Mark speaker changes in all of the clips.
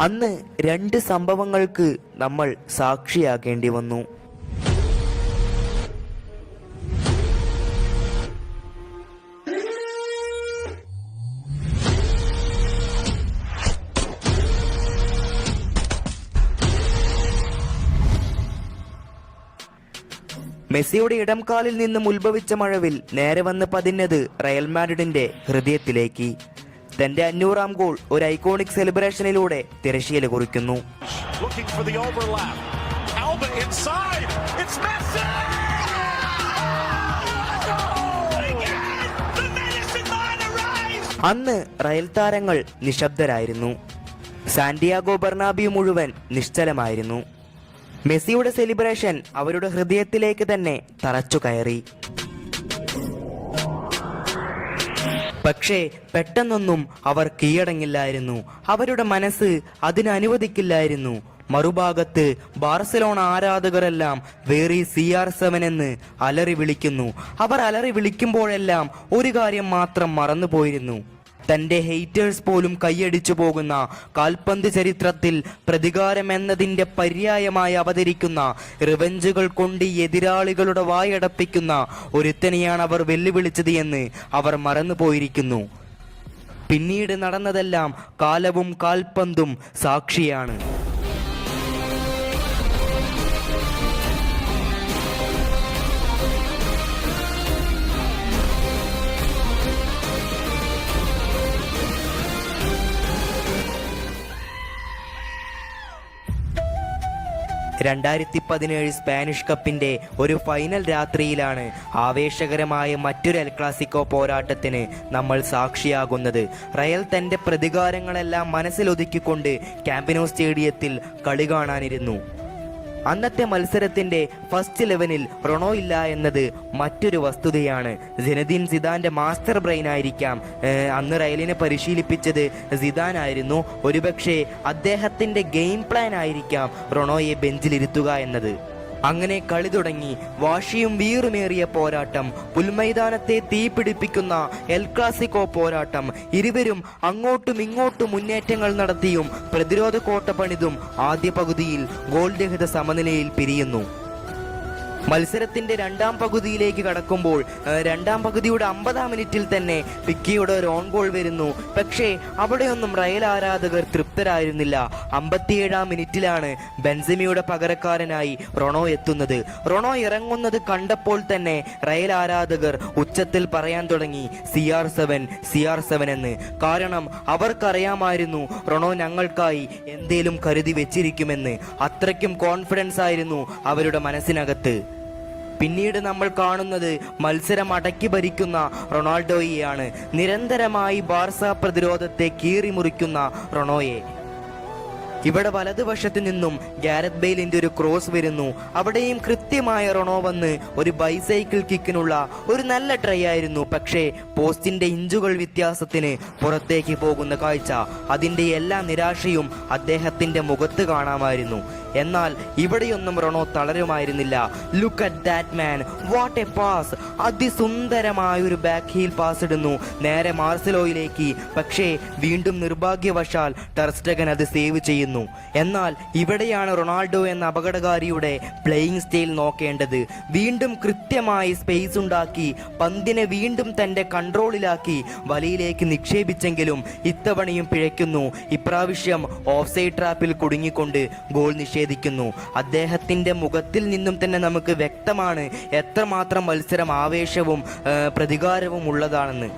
Speaker 1: അന്ന് രണ്ട് സംഭവങ്ങൾക്ക് നമ്മൾ സാക്ഷിയാകേണ്ടി വന്നു. മെസ്സിയുടെ ഇടംകാലിൽ നിന്നും ഉത്ഭവിച്ച മഴവിൽ നേരെ വന്ന് പതിഞ്ഞത് റയൽ മാഡ്രിഡിന്റെ ഹൃദയത്തിലേക്ക്. തന്റെ 500ാം ഗോൾ ഒരു ഐക്കോണിക് സെലിബ്രേഷനിലൂടെ തിരശ്ശീല കുറിക്കുന്നു. അന്ന് റയൽ താരങ്ങൾ നിശബ്ദരായിരുന്നു. സാന്റിയാഗോ ബെർണാബ്യൂ മുഴുവൻ നിശ്ചലമായിരുന്നു. മെസ്സിയുടെ സെലിബ്രേഷൻ അവരുടെ ഹൃദയത്തിലേക്ക് തന്നെ തറച്ചു കയറി. പക്ഷേ പെട്ടെന്നൊന്നും അവർ കീഴടങ്ങില്ലായിരുന്നു. അവരുടെ മനസ്സ് അതിന് അനുവദിക്കില്ലായിരുന്നു. മറുഭാഗത്ത് ബാർസലോണ ആരാധകരെല്ലാം വേറി CR7 എന്ന് അലറി വിളിക്കുന്നു. അവർ അലറി വിളിക്കുമ്പോഴെല്ലാം ഒരു കാര്യം മാത്രം മറന്നുപോയിരുന്നു. തന്റെ ഹെയ്റ്റേഴ്സ് പോലും കൈയടിച്ചു പോകുന്ന കാൽപന്ത് ചരിത്രത്തിൽ പ്രതികാരം എന്നതിന്റെ പര്യായമായി അവതരിക്കുന്ന റിവെഞ്ചുകൾ കൊണ്ട് എതിരാളികളുടെ വായടപ്പിക്കുന്ന ഒരുത്തനെയാണ് അവർ വെല്ലുവിളിച്ചത് എന്ന് അവർ മറന്നുപോയിരിക്കുന്നു. പിന്നീട് നടന്നതെല്ലാം കാലവും കാൽപന്തും സാക്ഷിയാണ്. സ്പാനിഷ് കപ്പിന്റെ ഒരു ഫൈനൽ രാത്രിയിലാണ് ആവേശകരമായ മറ്റൊരു എൽ ക്ലാസിക്കോ പോരാട്ടത്തിന് നമ്മൾ സാക്ഷിയാകുന്നത്. റയൽ തന്റെ പ്രതികാരങ്ങളെല്ലാം മനസ്സിലൊതുക്കിക്കൊണ്ട് ക്യാമ്പ് നൂ സ്റ്റേഡിയത്തിൽ കളി കാണാനിരുന്നു. അന്നത്തെ മത്സരത്തിന്റെ ഫസ്റ്റ് 11-ൽ റൊണോ ഇല്ല എന്നത് മറ്റൊരു വസ്തുതയാണ്. സിനദീൻ സിദാന്റെ മാസ്റ്റർ ബ്രെയിൻ ആയിരിക്കാം അന്ന് റയലിനെ പരിശീലിപ്പിച്ചത് സിദാൻ ആയിരുന്നു. ഒരുപക്ഷെ അദ്ദേഹത്തിന്റെ ഗെയിം പ്ലാൻ ആയിരിക്കാം റൊണോയെ ബെഞ്ചിലിരുത്തുക എന്നത്. അങ്ങനെ കളി തുടങ്ങി. വാശിയും വീറുമേറിയ പോരാട്ടം, പുൽമൈതാനത്തെ തീപിടിപ്പിക്കുന്ന എൽ ക്ലാസിക്കോ പോരാട്ടം. ഇരുവരും അങ്ങോട്ടും ഇങ്ങോട്ടും മുന്നേറ്റങ്ങൾ നടത്തിയും പ്രതിരോധ കോട്ട പണിതും ആദ്യ പകുതിയിൽ ഗോൾ രഹിത സമനിലയിൽ പിരിയുന്നു. മത്സരത്തിന്റെ രണ്ടാം പകുതിയിലേക്ക് കടക്കുമ്പോൾ രണ്ടാം പകുതിയുടെ 50-ാം മിനിറ്റിൽ തന്നെ പിക്കിയുടെ ഒരു ഓൺ ഗോൾ വരുന്നു. പക്ഷേ അവിടെയൊന്നും റയൽ ആരാധകർ തൃപ്തരായിരുന്നില്ല. 57-ാം മിനിറ്റിലാണ് ബെൻസെമയുടെ പകരക്കാരനായി റൊണോ എത്തുന്നത്. റൊണോ ഇറങ്ങുന്നത് കണ്ടപ്പോൾ തന്നെ റയൽ ആരാധകർ ഉച്ചത്തിൽ പറയാൻ തുടങ്ങി CR7 എന്ന്. കാരണം അവർക്കറിയാമായിരുന്നു റൊണോ ഞങ്ങൾക്കായി എന്തേലും കരുതി വെച്ചിരിക്കുമെന്ന്. അത്രയ്ക്കും കോൺഫിഡൻസ് ആയിരുന്നു അവരുടെ മനസ്സിനകത്ത്. പിന്നീട് നമ്മൾ കാണുന്നത് മത്സരം അടക്കി ഭരിക്കുന്ന റൊണാൾഡോയെയാണ്. നിരന്തരമായി ബാർസ പ്രതിരോധത്തെ കീറിമുറിക്കുന്ന റൊണോയെ. ഇവിടെ വലതുവശത്ത് നിന്നും ഗാരത്ത് ബെയിലിന്റെ ഒരു ക്രോസ് വരുന്നു. അവിടെയും കൃത്യമായ റൊണോ വന്ന് ഒരു ബൈസൈക്കിൾ കിക്കിനുള്ള ഒരു നല്ല ട്രൈ ആയിരുന്നു. പക്ഷേ പോസ്റ്റിന്റെ ഇഞ്ചുകൾ വ്യത്യാസത്തിന് പുറത്തേക്ക് പോകുന്ന കാഴ്ച, അതിന്റെ എല്ലാ നിരാശയും അദ്ദേഹത്തിന്റെ മുഖത്ത് കാണാമായിരുന്നു. എന്നാൽ ഇവിടെയൊന്നും റൊണോ തളരുമായിരുന്നില്ല. Look at that man, what a pass! അതിസുന്ദരമായ ഒരു ബാക്ക് ഹീൽ പാസ് ഇടുന്നു നേരെ മാർസലോയിലേക്ക്. പക്ഷേ വീണ്ടും നിർഭാഗ്യവശാൽ ടെർ സ്റ്റെഗൻ അത് സേവ് ചെയ്യുന്നു. എന്നാൽ ഇവിടെയാണ് റൊണാൾഡോ എന്ന അപകടകാരിയുടെ പ്ലേയിങ് സ്റ്റൈൽ നോക്കേണ്ടത്. വീണ്ടും കൃത്യമായി സ്പേസ് ഉണ്ടാക്കി പന്തിനെ വീണ്ടും തന്റെ കൺട്രോളിലാക്കി വലയിലേക്ക് നിക്ഷേപിച്ചെങ്കിലും ഇത്തവണയും പിഴയ്ക്കുന്നു. ഇപ്രാവശ്യം ഓഫ് സൈഡ് ട്രാപ്പിൽ കുടുങ്ങിക്കൊണ്ട് ഗോൾ നിഷേധിക്കുന്നു. അദ്ദേഹത്തിന്റെ മുഖത്തിൽ നിന്നും തന്നെ നമുക്ക് വ്യക്തമാണ് എത്രമാത്രം മത്സരം ആവേശവും പ്രതികാരവും ഉള്ളതാണെന്ന്.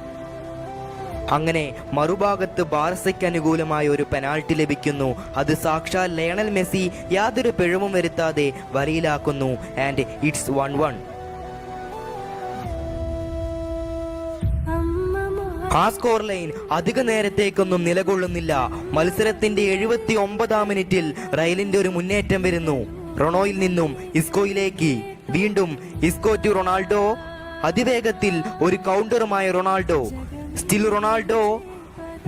Speaker 1: അങ്ങനെ മറുഭാഗത്ത് ബാർസയ്ക്ക് അനുകൂലമായ ഒരു പെനാൾട്ടി ലഭിക്കുന്നു. അത് സാക്ഷാൽ ലയണൽ മെസ്സി യാതൊരു പിഴവും വരുത്താതെ വലയിലാക്കുന്നു. And it's 1-1. ആ സ്കോർ ലൈൻ അധിക നേരത്തേക്കൊന്നും നിലകൊള്ളുന്നില്ല. മത്സരത്തിന്റെ 79-ാം മിനിറ്റിൽ റയലിന്റെ ഒരു മുന്നേറ്റം വരുന്നു. റൊണോയിൽ നിന്നും ഇസ്കോയിലേക്ക്, വീണ്ടും ഇസ്കോ ടു റൊണാൾഡോ. അതിവേഗത്തിൽ ഒരു കൗണ്ടറുമായ റൊണാൾഡോ, സ്റ്റിൽ റൊണാൾഡോ.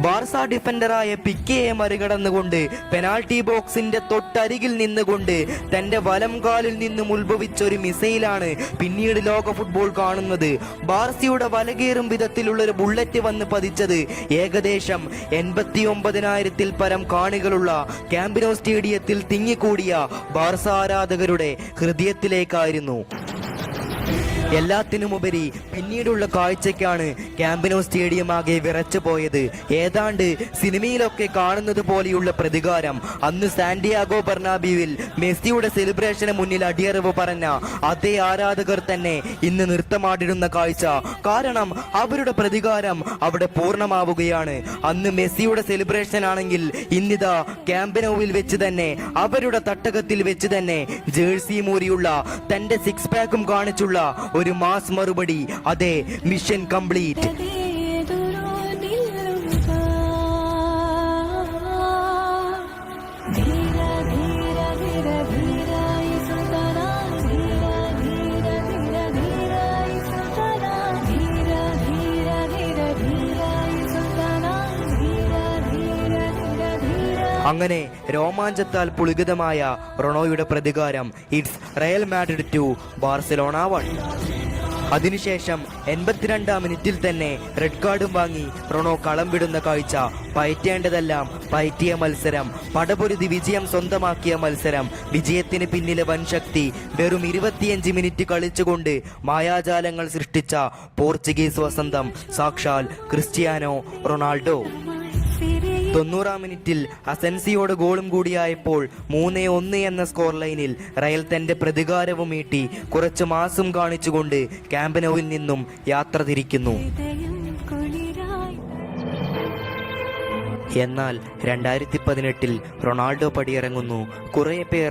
Speaker 1: ബാർസ ഡിഫൻഡറായ പിക്കെയെ മറികടന്നുകൊണ്ട് പെനാൾട്ടി ബോക്സിന്റെ തൊട്ടരികിൽ നിന്നുകൊണ്ട് തന്റെ വലം കാലിൽ നിന്നും ഉത്ഭവിച്ച ഒരു മിസൈലാണ് പിന്നീട് ലോക ഫുട്ബോൾ കാണുന്നത്. ബാർസയുടെ വലകേറും വിധത്തിലുള്ള ഒരു ബുള്ളറ്റ് വന്ന് പതിച്ചത് ഏകദേശം 89,000-ൽ പരം കാണികളുള്ള ക്യാമ്പ് നൗ സ്റ്റേഡിയത്തിൽ തിങ്ങിക്കൂടിയ ബാർസ ആരാധകരുടെ ഹൃദയത്തിലേക്കായിരുന്നു. എല്ലാത്തിനുമുപരി പിന്നീടുള്ള കാഴ്ചയ്ക്കാണ് ക്യാമ്പ് നൗ സ്റ്റേഡിയം ആകെ വിറച്ചു പോയത്. ഏതാണ്ട് സിനിമയിലൊക്കെ കാണുന്നത് പോലെയുള്ള പ്രതികാരം. അന്ന് സാന്റിയാഗോ ബെർണാബ്യൂവിൽ മെസ്സിയുടെ സെലിബ്രേഷന് മുന്നിൽ അടിയറവ് പറഞ്ഞ അതേ ആരാധകർ തന്നെ ഇന്ന് നൃത്തമാടിടുന്ന കാഴ്ച. കാരണം അവരുടെ പ്രതികാരം അവിടെ പൂർണ്ണമാവുകയാണ്. അന്ന് മെസ്സിയുടെ സെലിബ്രേഷൻ ആണെങ്കിൽ ഇന്നിതാ ക്യാമ്പ് നൗവിൽ വെച്ച് തന്നെ അവരുടെ തട്ടകത്തിൽ വെച്ച് തന്നെ ജേഴ്സി മൂരിയുള്ള തന്റെ സിക്സ് പാക്കും കാണിച്ചുള്ള ഒരു മാസ് മറുപടി. അതെ, മിഷൻ കംപ്ലീറ്റ്. അങ്ങനെ രോമാഞ്ചത്താൽ പുളികിതമായ റൊണോയുടെ പ്രതികാരം. It's Real Madrid 2 Barcelona 1. അതിനുശേഷം 82-ാം മിനിറ്റിൽ തന്നെ റെഡ് കാർഡും വാങ്ങി റൊണോ കളം വിടുന്ന കാഴ്ച. പയറ്റേണ്ടതെല്ലാം പയറ്റിയ മത്സരം, പടപൊരുതി വിജയം സ്വന്തമാക്കിയ മത്സരം. വിജയത്തിന് പിന്നിലെ വൻ ശക്തി. വെറും 25 മിനിറ്റ് കളിച്ചുകൊണ്ട് മായാജാലങ്ങൾ സൃഷ്ടിച്ച പോർച്ചുഗീസ് വസന്തം സാക്ഷാൽ ക്രിസ്ത്യാനോ റൊണാൾഡോ. 90-ാം മിനിറ്റിൽ അസെൻസിയോട് ഗോളും കൂടിയായപ്പോൾ 3-1 എന്ന സ്കോർ ലൈനിൽ റയൽ തന്റെ പ്രതികാരവും ഈട്ടി കുറച്ച് മാസം കാണിച്ചുകൊണ്ട് ക്യാമ്പ് നൗവിൽ നിന്നും യാത്ര തിരിക്കുന്നു. എന്നാൽ 2018-ൽ റൊണാൾഡോ പടിയിറങ്ങുന്നു. കുറേ പേർ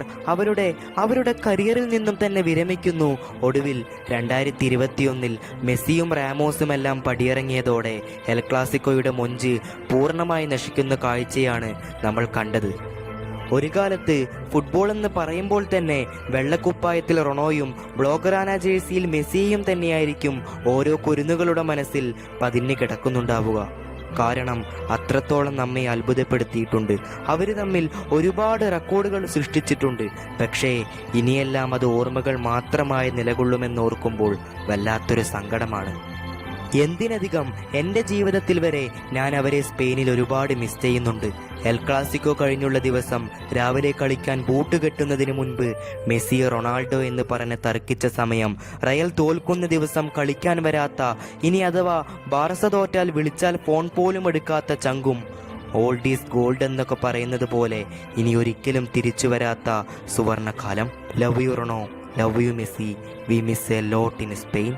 Speaker 1: അവരുടെ കരിയറിൽ നിന്നും തന്നെ വിരമിക്കുന്നു. ഒടുവിൽ 2021-ൽ മെസ്സിയും റാമോസുമെല്ലാം പടിയിറങ്ങിയതോടെ എൽ ക്ലാസിക്കോയുടെ മൊഞ്ച് പൂർണ്ണമായി നശിക്കുന്ന കാഴ്ചയാണ് നമ്മൾ കണ്ടത്. ഒരു കാലത്ത് ഫുട്ബോൾ എന്ന് പറയുമ്പോൾ തന്നെ വെള്ളക്കുപ്പായത്തിൽ റൊണോയും ബ്ലോഗറാന ജേഴ്സിയിൽ മെസ്സിയും തന്നെയായിരിക്കും ഓരോ കുരുന്നുകളുടെ മനസ്സിൽ പതിഞ്ഞു കിടക്കുന്നുണ്ടാവുക. കാരണം അത്രത്തോളം നമ്മെ അത്ഭുതപ്പെടുത്തിയിട്ടുണ്ട്. അവർ തമ്മിൽ ഒരുപാട് റെക്കോർഡുകൾ സൃഷ്ടിച്ചിട്ടുണ്ട്. പക്ഷേ ഇനിയെല്ലാം അത് ഓർമ്മകൾ മാത്രമായി നിലകൊള്ളുമെന്നോർക്കുമ്പോൾ വല്ലാത്തൊരു സങ്കടമാണ്. എന്തിനധികം എൻ്റെ ജീവിതത്തിൽ വരെ ഞാൻ അവരെ സ്പെയിനിൽ ഒരുപാട് മിസ് ചെയ്യുന്നുണ്ട്. എൽ ക്ലാസിക്കോ കഴിഞ്ഞുള്ള ദിവസം രാവിലെ കളിക്കാൻ ബൂട്ട് കെട്ടുന്നതിന് മുൻപ് മെസ്സി റൊണാൾഡോ എന്ന് പറഞ്ഞ് തർക്കിച്ച സമയം, റയൽ തോൽക്കുന്ന ദിവസം കളിക്കാൻ വരാത്ത, ഇനി അഥവാ ബാർസ തോറ്റാൽ വിളിച്ചാൽ ഫോൺ പോലും എടുക്കാത്ത ചങ്കും, ഓൾഡ് ഈസ് ഗോൾഡ് എന്നൊക്കെ പറയുന്നത് പോലെ ഇനി ഒരിക്കലും തിരിച്ചു വരാത്ത സുവർണകാലം. Love you Rono, love you Messi, we miss a lot in Spain.